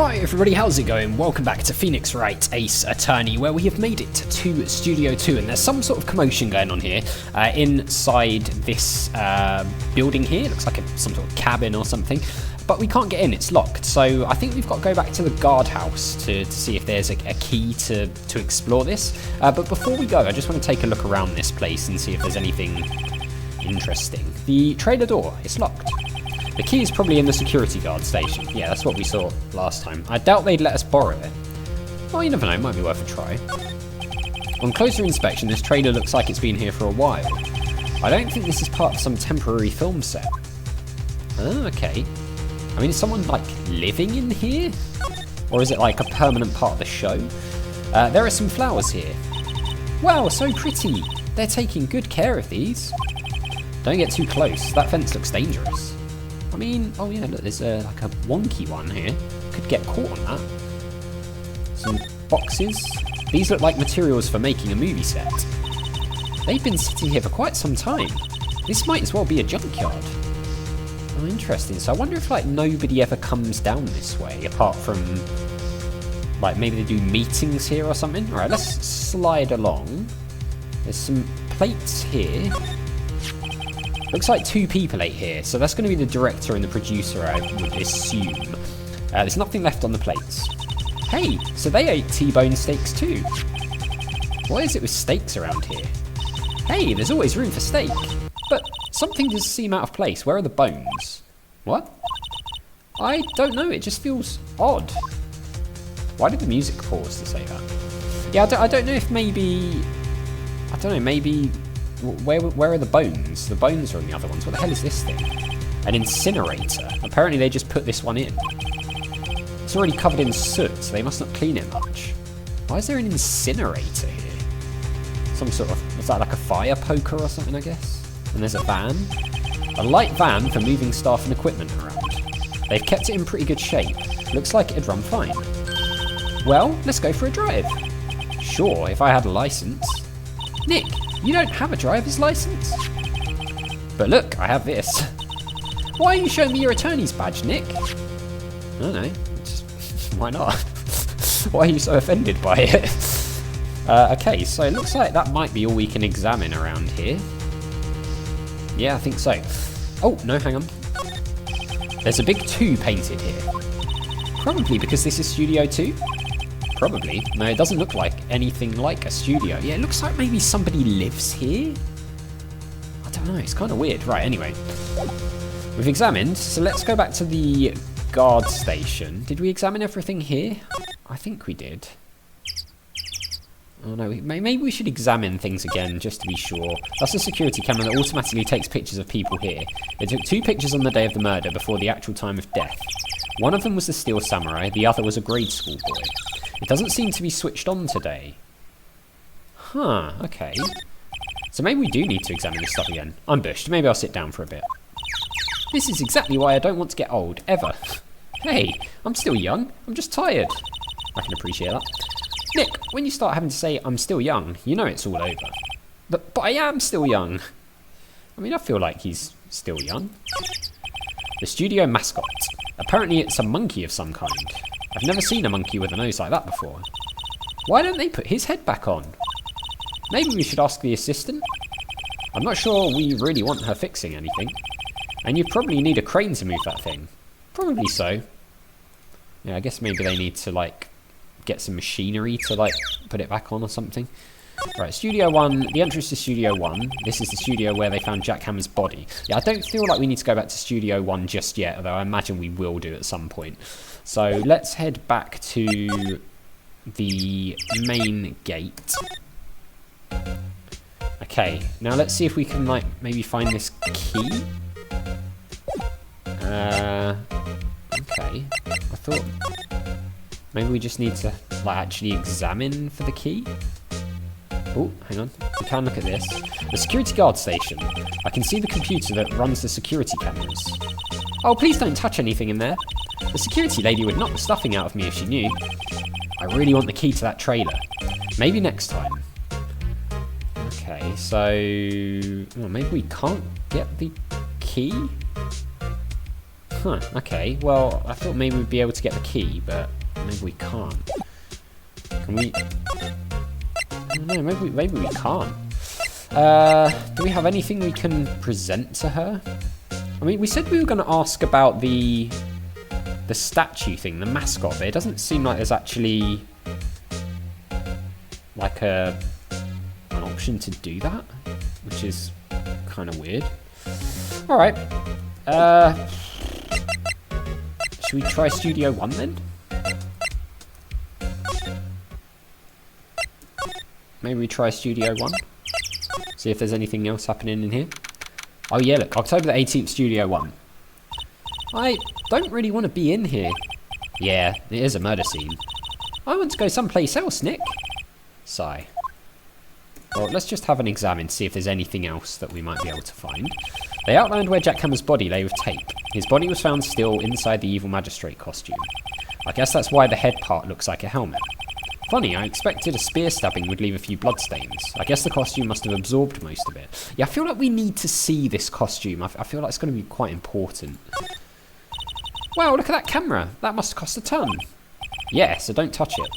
Hi everybody, how's it going? Welcome back to Phoenix Wright, Ace Attorney, where we have made it to Studio 2, and there's some sort of commotion going on here inside this building here. It looks like some sort of cabin or something, but we can't get in, it's locked. So I think we've got to go back to the guardhouse to see if there's a key to explore this. But before we go, I just want to take a look around this place and see if there's anything interesting. The trailer door, it's locked. The key is probably in the security guard station. Yeah, that's what we saw last time. I doubt they'd let us borrow it. Well, you never know, it might be worth a try. On closer inspection, this trailer looks like it's been here for a while. I don't think this is part of some temporary film set. Oh, okay. I mean, is someone, like, living in here? Or is it, like, a permanent part of the show? There are some flowers here. Wow, so pretty. They're taking good care of these. Don't get too close. That fence looks dangerous. I mean, oh yeah, look, there's like a wonky one here. Could get caught on that. Some boxes. These look like materials for making a movie set. They've been sitting here for quite some time. This might as well be a junkyard. Oh, interesting. So I wonder if like nobody ever comes down this way, apart from like maybe they do meetings here or something. All right, let's slide along. There's some plates here. Looks like 2 people ate here, so that's going to be the director and the producer, I would assume. There's nothing left on the plates. Hey, so they ate T-bone steaks too. What is it with steaks around here? Hey, there's always room for steak. But something does seem out of place. Where are the bones? What? I don't know, it just feels odd. Why did the music pause to say that? Yeah, I don't know if maybe... I don't know, maybe... Where are the bones? The bones are on the other ones. What the hell is this thing? An incinerator. Apparently they just put this one in. It's already covered in soot, so they must not clean it much. Why is there an incinerator here? Some sort of... is that like a fire poker or something, I guess? And there's a van. A light van for moving staff and equipment around. They've kept it in pretty good shape. Looks like it'd run fine. Well, let's go for a drive. Sure, if I had a license. Nick! You don't have a driver's license? But look, I have this. Why are you showing me your attorney's badge, Nick? I don't know. Just, why not? Why are you so offended by it? Okay, so it looks like that might be all we can examine around here. Yeah, I think so. Oh, no, hang on. There's a big 2 painted here. Probably because this is Studio 2. Probably. No, it doesn't look like anything like a studio. Yeah, it looks like maybe somebody lives here. I don't know, it's kind of weird. Right, anyway. We've examined, so let's go back to the guard station. Did we examine everything here? I think we did. Oh no, maybe we should examine things again, just to be sure. That's a security camera that automatically takes pictures of people here. It took 2 pictures on the day of the murder before the actual time of death. One of them was the Steel Samurai, the other was a grade school boy. It doesn't seem to be switched on today. Huh, okay. So maybe we do need to examine this stuff again. I'm bushed. Maybe I'll sit down for a bit. This is exactly why I don't want to get old, ever. Hey, I'm still young. I'm just tired. I can appreciate that. Nick, when you start having to say I'm still young, you know it's all over. But I am still young. I mean, I feel like he's still young. The studio mascot. Apparently it's a monkey of some kind. I've never seen a monkey with a nose like that before. Why don't they put his head back on? Maybe we should ask the assistant? I'm not sure we really want her fixing anything. And you probably need a crane to move that thing. Probably so. Yeah, I guess maybe they need to, like, get some machinery to, like, put it back on or something. Right, Studio 1, the entrance to Studio 1. This is the studio where they found Jack Hammer's body. Yeah, I don't feel like we need to go back to Studio 1 just yet, although I imagine we will do at some point. So let's head back to the main gate. Okay, now let's see if we can, like, maybe find this key. Okay, I thought maybe we just need to, like, actually examine for the key. Oh, hang on. We can look at this. The security guard station. I can see the computer that runs the security cameras. Oh, please don't touch anything in there. The security lady would knock the stuffing out of me if she knew. I really want the key to that trailer. Maybe next time. Okay, so... well, maybe we can't get the key? Huh, okay. Well, I thought maybe we'd be able to get the key, but maybe we can't. Can we... I don't know, maybe we can't. Do we have anything we can present to her? I mean, we said we were going to ask about the statue thing, the mascot, but it doesn't seem like there's actually like an option to do that, which is kind of weird. All right. Should we try Studio 1 then? Maybe we try Studio 1. See if there's anything else happening in here. Oh yeah, look, October the 18th, Studio 1. I don't really want to be in here. Yeah, it is a murder scene. I want to go someplace else, Nick. Sigh. Well, let's just have an examine, see if there's anything else that we might be able to find. They outlined where Jackhammer's body lay with tape. His body was found still inside the evil magistrate costume. I guess that's why the head part looks like a helmet. Funny, I expected a spear stabbing would leave a few bloodstains. I guess the costume must have absorbed most of it. Yeah, I feel like we need to see this costume. I feel like it's going to be quite important. Wow, look at that camera. That must cost a ton. Yeah, so don't touch it.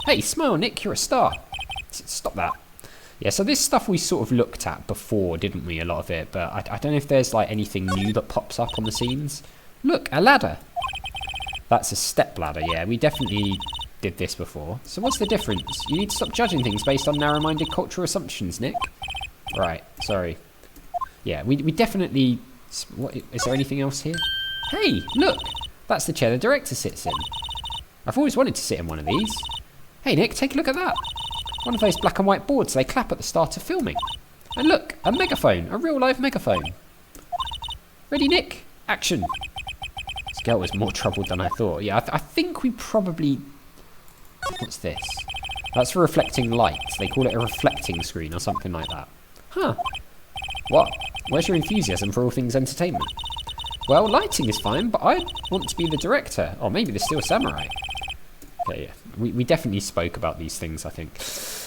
Hey, smile, Nick, you're a star. Stop that. Yeah, so this stuff we sort of looked at before, didn't we? A lot of it, but I don't know if there's like anything new that pops up on the scenes. Look, a ladder. That's a step ladder, yeah. We definitely did this before. So what's the difference? You need to stop judging things based on narrow-minded cultural assumptions, Nick. Right, sorry. Yeah, we definitely... What, is there anything else here? Hey, look! That's the chair the director sits in. I've always wanted to sit in one of these. Hey, Nick, take a look at that. One of those black and white boards they clap at the start of filming. And look, a megaphone, a real live megaphone. Ready, Nick? Action. This girl was more troubled than I thought. Yeah, I think we probably... What's this? That's for reflecting light. They call it a reflecting screen or something like that. Huh. What? Where's your enthusiasm for all things entertainment? Well, lighting is fine, but I want to be the director. Or maybe the Steel Samurai. Okay, yeah. We definitely spoke about these things, I think.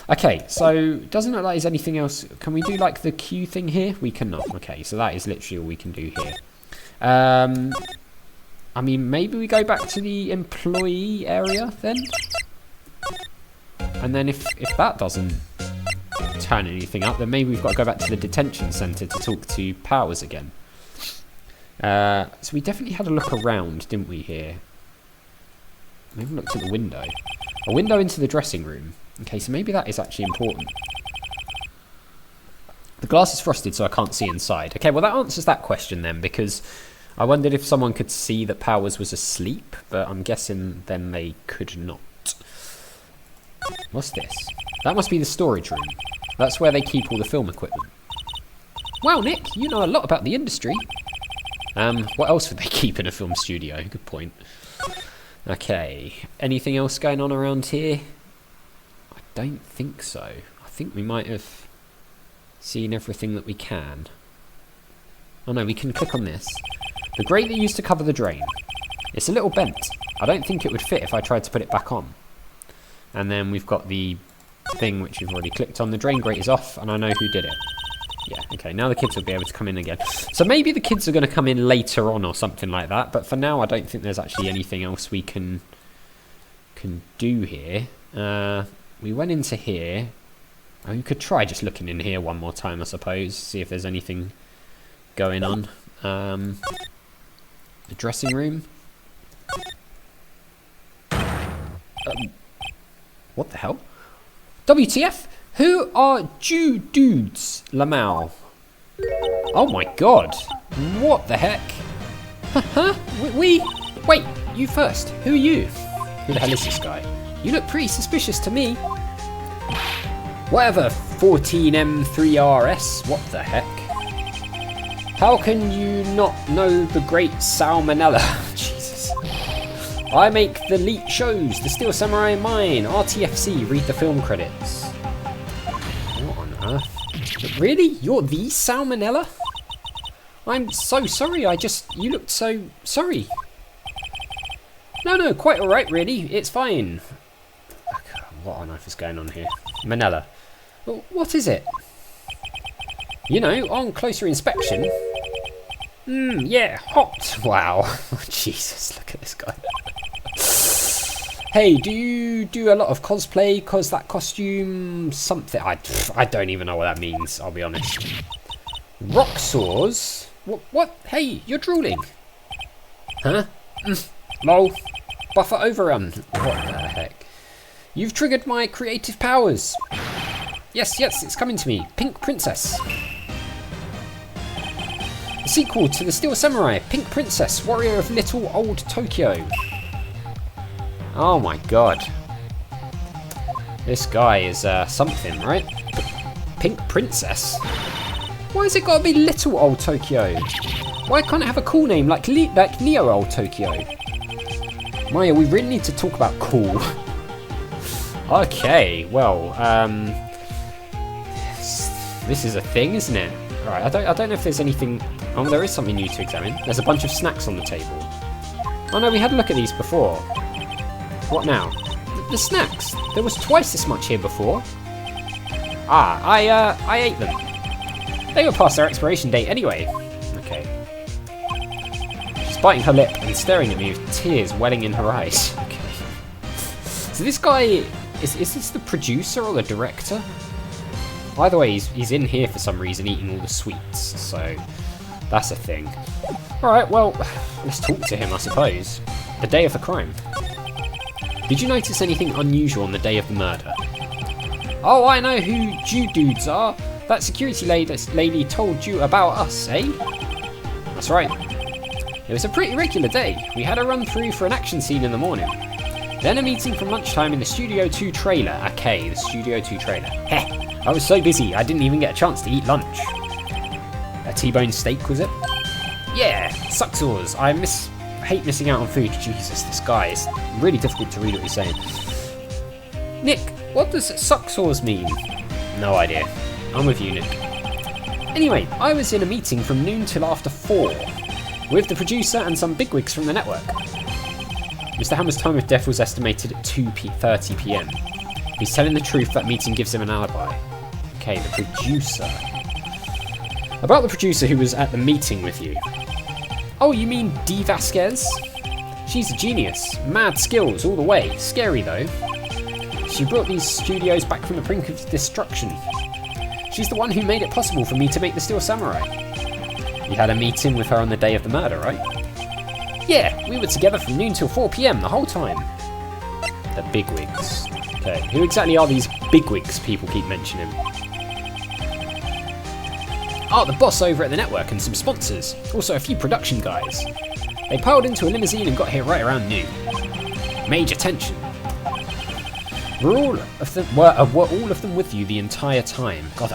Okay, so doesn't look like there's anything else. Can we do like the queue thing here? We cannot. Okay, so that is literally all we can do here. I mean, maybe we go back to the employee area then? And then if that doesn't turn anything up, then maybe we've got to go back to the detention centre to talk to Powers again. So we definitely had a look around, didn't we, here? We haven't looked at the window. A window into the dressing room. Okay, so maybe that is actually important. The glass is frosted, so I can't see inside. Okay, well that answers that question then, because I wondered if someone could see that Powers was asleep, but I'm guessing then they could not. What's this? That must be the storage room. That's where they keep all the film equipment. Wow, Nick, you know a lot about the industry. What else would they keep in a film studio? Good point. Okay, anything else going on around here? I don't think so. I think we might have seen everything that we can. Oh no, we can click on this. The grate they used to cover the drain. It's a little bent. I don't think it would fit if I tried to put it back on. And then we've got the thing which we've already clicked on. The drain grate is off, and I know who did it. Yeah, okay, now the kids will be able to come in again. So maybe the kids are going to come in later on or something like that, but for now I don't think there's actually anything else we can do here. We went into here. Oh, you could try just looking in here one more time, I suppose, see if there's anything going on. The dressing room. What the hell? WTF? Who are Jew dudes, Lamau? Oh my god. What the heck? Huh? Wait, you first. Who are you? Who the hell is this guy? You look pretty suspicious to me. Whatever, 14M3RS, what the heck? How can you not know the great Salmonella? Jesus. I make the elite shows, the Steel Samurai Mine, RTFC, read the film credits. What on earth? Really? You're the Salmonella? I'm so sorry, you looked so sorry. No, quite alright really, it's fine. What on earth is going on here? Manella. Well, what is it? You know, on closer inspection. Yeah, hot. Wow. Jesus, look at this guy. Hey, do you do a lot of cosplay? Cause that costume something. I don't even know what that means, I'll be honest. Rock saws? What? Hey, you're drooling. Huh? Lol. Buffer overrun. What the heck? You've triggered my creative powers. Yes, it's coming to me. Pink Princess. The sequel to the Steel Samurai, Pink Princess, Warrior of Little Old Tokyo. Oh my god. This guy is something, right? Pink Princess? Why has it got to be Little Old Tokyo? Why can't it have a cool name like Neo Old Tokyo? Maya, we really need to talk about cool. Okay, well, this is a thing, isn't it? Alright, I don't know if there's anything... Oh, there is something new to examine. There's a bunch of snacks on the table. Oh no, we had a look at these before. What now? The snacks. There was twice this much here before. Ah, I ate them. They were past their expiration date anyway. Okay. She's biting her lip and staring at me with tears welling in her eyes. Okay. So this guy, is this the producer or the director? Either way, he's in here for some reason eating all the sweets, so that's a thing. Alright, well, let's talk to him, I suppose. The day of the crime. Did you notice anything unusual on the day of the murder? Oh, I know who Jew dudes are. That security lady told you about us, eh? That's right. It was a pretty regular day. We had a run through for an action scene in the morning. Then a meeting from lunchtime in the Studio 2 trailer. Okay, the Studio 2 trailer. Heh, I was so busy I didn't even get a chance to eat lunch. A T-bone steak, was it? Yeah, sucksores. I hate missing out on food. Jesus, this guy is really difficult to read what he's saying. Nick, what does sucksores mean? No idea. I'm with you, Nick. Anyway, I was in a meeting from noon till after 4 with the producer and some bigwigs from the network. Mr. Hammer's time of death was estimated at 2:30 p.m. He's telling the truth. That meeting gives him an alibi. Okay, the producer. About the producer who was at the meeting with you. Oh, you mean Dee Vasquez? She's a genius. Mad skills all the way. Scary though. She brought these studios back from the brink of destruction. She's the one who made it possible for me to make the Steel Samurai. You had a meeting with her on the day of the murder, right? Yeah, we were together from noon till 4 p.m. the whole time. The bigwigs. Okay, who exactly are these bigwigs people keep mentioning? Oh, the boss over at the network and some sponsors. Also a few production guys. They piled into a limousine and got here right around noon. Major tension. Were all of them with you the entire time? God,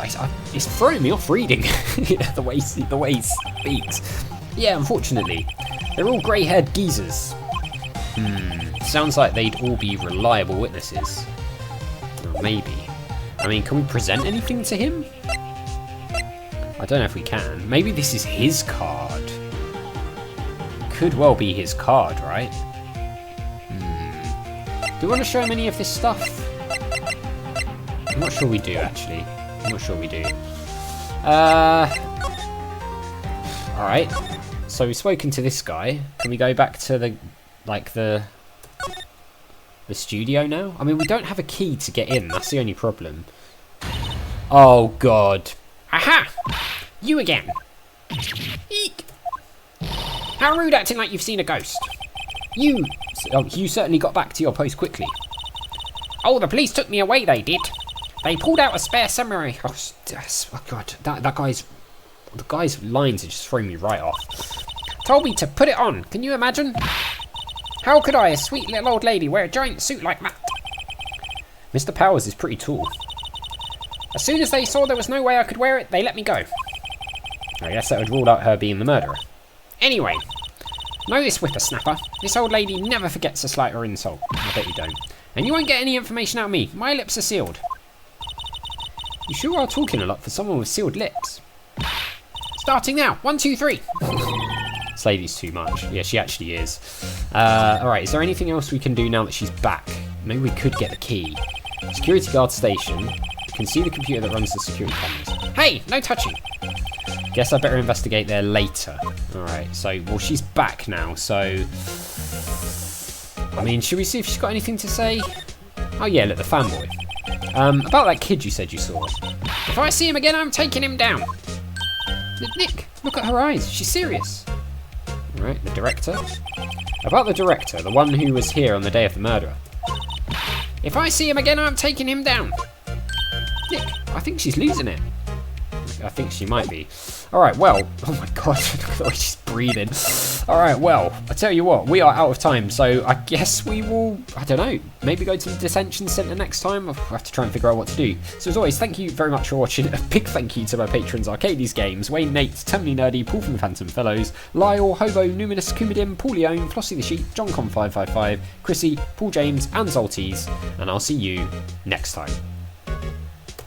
it's throwing me off reading the way he speaks. Yeah, unfortunately. They're all grey-haired geezers. Sounds like they'd all be reliable witnesses. Oh, maybe. I mean, can we present anything to him? I don't know if we can. Maybe this is his card. Could well be his card, right? Do we want to show him any of this stuff? I'm not sure we do, actually. I'm not sure we do. Alright. So we've spoken to this guy. Can we go back to the studio now? I mean, we don't have a key to get in. That's the only problem. Oh, God. Aha! You again. Eek! How rude acting like you've seen a ghost. You certainly got back to your post quickly. Oh, the police took me away, they did. They pulled out a spare samurai. Oh God, the guy's lines are just throwing me right off. Told me to put it on. Can you imagine? How could I, a sweet little old lady, wear a giant suit like that? Mr. Powers is pretty tall. As soon as they saw there was no way I could wear it, they let me go. I guess that would rule out her being the murderer. Anyway. Know this whippersnapper. This old lady never forgets a slight or insult. I bet you don't. And you won't get any information out of me. My lips are sealed. You sure are talking a lot for someone with sealed lips. Starting now. 1, 2, 3. This lady's too much. Yeah, she actually is. Alright, is there anything else we can do now that she's back? Maybe we could get the key. Security guard station. You can see the computer that runs the security cameras. Hey, no touching. Guess I better investigate there later. Alright, so, well, she's back now, so... I mean, should we see if she's got anything to say? Oh yeah, look, the fanboy. About that kid you said you saw. If I see him again, I'm taking him down. Nick, look at her eyes. She's serious. Alright, the director. About the director, the one who was here on the day of the murder. If I see him again, I'm taking him down. Nick, I think she's losing it. I think she might be. Alright, well, oh my god, look at the way she's breathing. Alright, well, I tell you what, we are out of time, so I guess we will, I don't know, maybe go to the detention centre next time. I'll have to try and figure out what to do. So as always, thank you very much for watching. A big thank you to my patrons, Arcades Games, Wayne, Nate, Terminally Nerdy, Paul from the Phantom Fellows, Lyle, Hobo, Numinous, Kumidim, Paul Leone, Flossie the Sheep, JohnCon555, Chrissy, Paul James, and Zolties, and I'll see you next time.